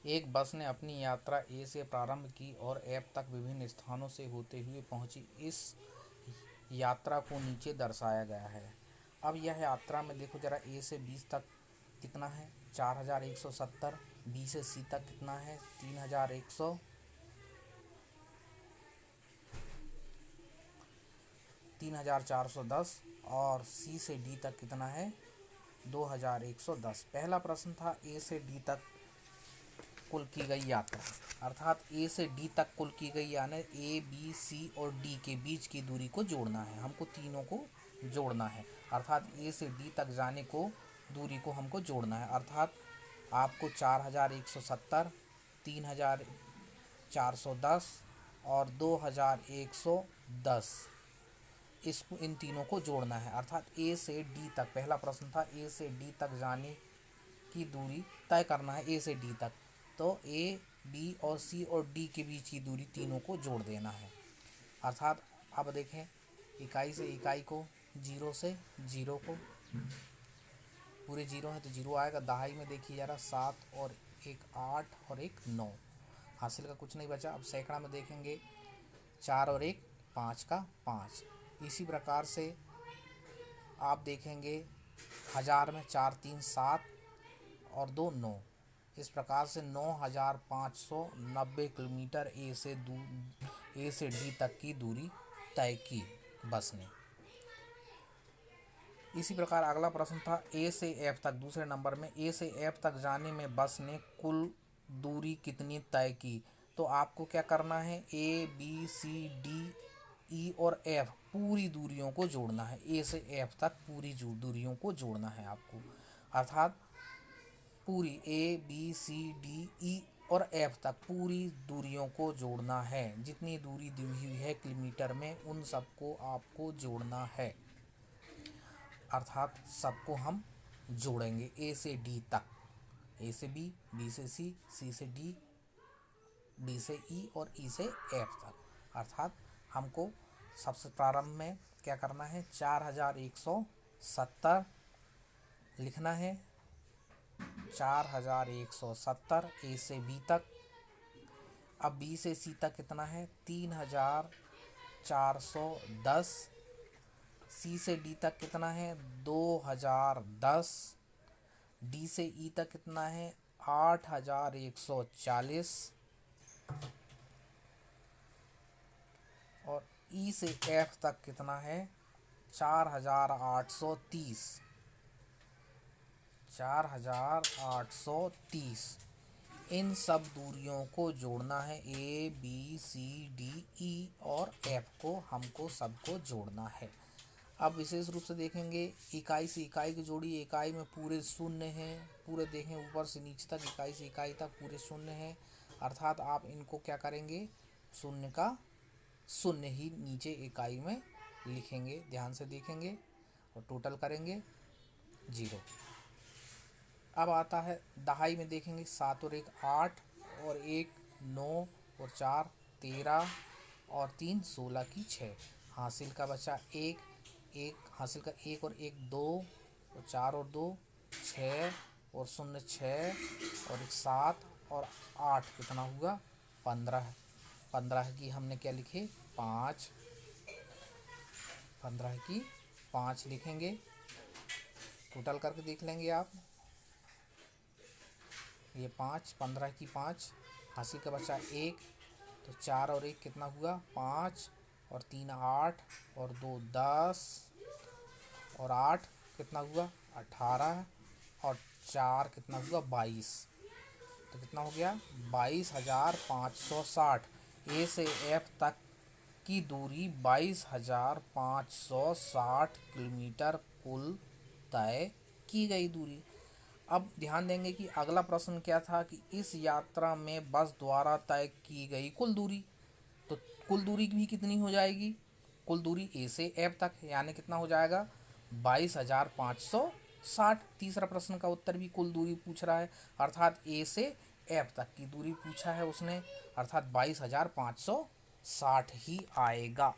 एक बस ने अपनी यात्रा ए से प्रारंभ की और एफ तक विभिन्न स्थानों से होते हुए पहुंची। इस यात्रा को नीचे दर्शाया गया है। अब यह यात्रा में देखो जरा, ए से 20 तक कितना है 4170, बी से सी तक कितना है 3410 और सी से डी तक कितना है 2110। पहला प्रश्न था ए से डी तक कुल की गई यात्रा, अर्थात ए से डी तक कुल की गई, यानी ए बी सी और डी के बीच की दूरी को जोड़ना है। हमको तीनों को जोड़ना है, अर्थात ए से डी तक जाने को दूरी को हमको जोड़ना है। अर्थात आपको 4170, 3410 और 2110 इन तीनों को जोड़ना है। अर्थात ए से डी तक, पहला प्रश्न था ए से डी तक जाने की दूरी तय करना है ए से डी तक, तो ए बी और सी और डी के बीच की दूरी तीनों को जोड़ देना है। अर्थात अब देखें, इकाई से इकाई को, जीरो से जीरो को, पूरे जीरो है तो जीरो आएगा। दहाई में देखिए जरा, 7 और 1 8 और 1 9, हासिल का कुछ नहीं बचा। अब सैकड़ा में देखेंगे, 4 और 1 5 का 5। इसी प्रकार से आप देखेंगे हज़ार में 4 3 7 और 2 9। इस प्रकार से 9590 किलोमीटर ए से डी तक की दूरी तय की बस ने। इसी प्रकार अगला प्रश्न था ए से एफ तक, दूसरे नंबर में ए से एफ तक जाने में बस ने कुल दूरी कितनी तय की। तो आपको क्या करना है, A B C D E और एफ पूरी दूरियों को जोड़ना है। ए से एफ तक पूरी दूरियों को जोड़ना है आपको, अर्थात पूरी A B C D E और एफ तक पूरी दूरियों को जोड़ना है। जितनी दूरी दी हुई है किलोमीटर में, उन सबको आपको जोड़ना है। अर्थात सबको हम जोड़ेंगे ए से डी तक, ए से बी, बी से सी, सी से डी, डी से ई और ई से एफ तक। अर्थात हमको सबसे प्रारंभ में क्या करना है, 4170 लिखना है, 4170 ए से बी तक। अब बी से सी तक कितना है 3410, सी से डी तक कितना है 2010, डी से ई तक कितना है 8140 और ई से एफ तक कितना है 4830। 4830 इन सब दूरियों को जोड़ना है। A B C D E और एफ को हमको सबको जोड़ना है। अब विशेष रूप से देखेंगे, इकाई से इकाई की जोड़ी, इकाई में पूरे शून्य हैं, पूरे देखें ऊपर से नीचे तक, इकाई से इकाई तक पूरे शून्य हैं। अर्थात आप इनको क्या करेंगे, शून्य का शून्य ही नीचे इकाई में लिखेंगे। ध्यान से देखेंगे और टोटल करेंगे 0। अब आता है दहाई में देखेंगे, 7 और 1 8 और 1 9 और 4 13 और 3 16 की 6। हासिल का बचा 1 1, हासिल का 1 और 1 2 और 4 और 2 6 और 0 6 और 1 7 और 8 कितना हुआ 15। 15 की हमने क्या लिखे 5, 15 की 5 लिखेंगे। टोटल करके देख लेंगे आप, ये 5, 15 की 5, हासिल का बचा 1, तो 4 और 1 कितना हुआ 5 और 3 8 और 2 10 और 8 कितना हुआ 18 और 4 कितना हुआ 22। तो कितना हो गया 22,560। ए से एफ तक की दूरी 22,560 किलोमीटर कुल तय की गई दूरी। अब ध्यान देंगे कि अगला प्रश्न क्या था कि इस यात्रा में बस द्वारा तय की गई कुल दूरी, तो कुल दूरी भी कितनी हो जाएगी, कुल दूरी ए से एफ तक, यानी कितना हो जाएगा 22,560। तीसरा प्रश्न का उत्तर भी कुल दूरी पूछ रहा है, अर्थात ए से एफ तक की दूरी पूछा है उसने, अर्थात 22,560 ही आएगा।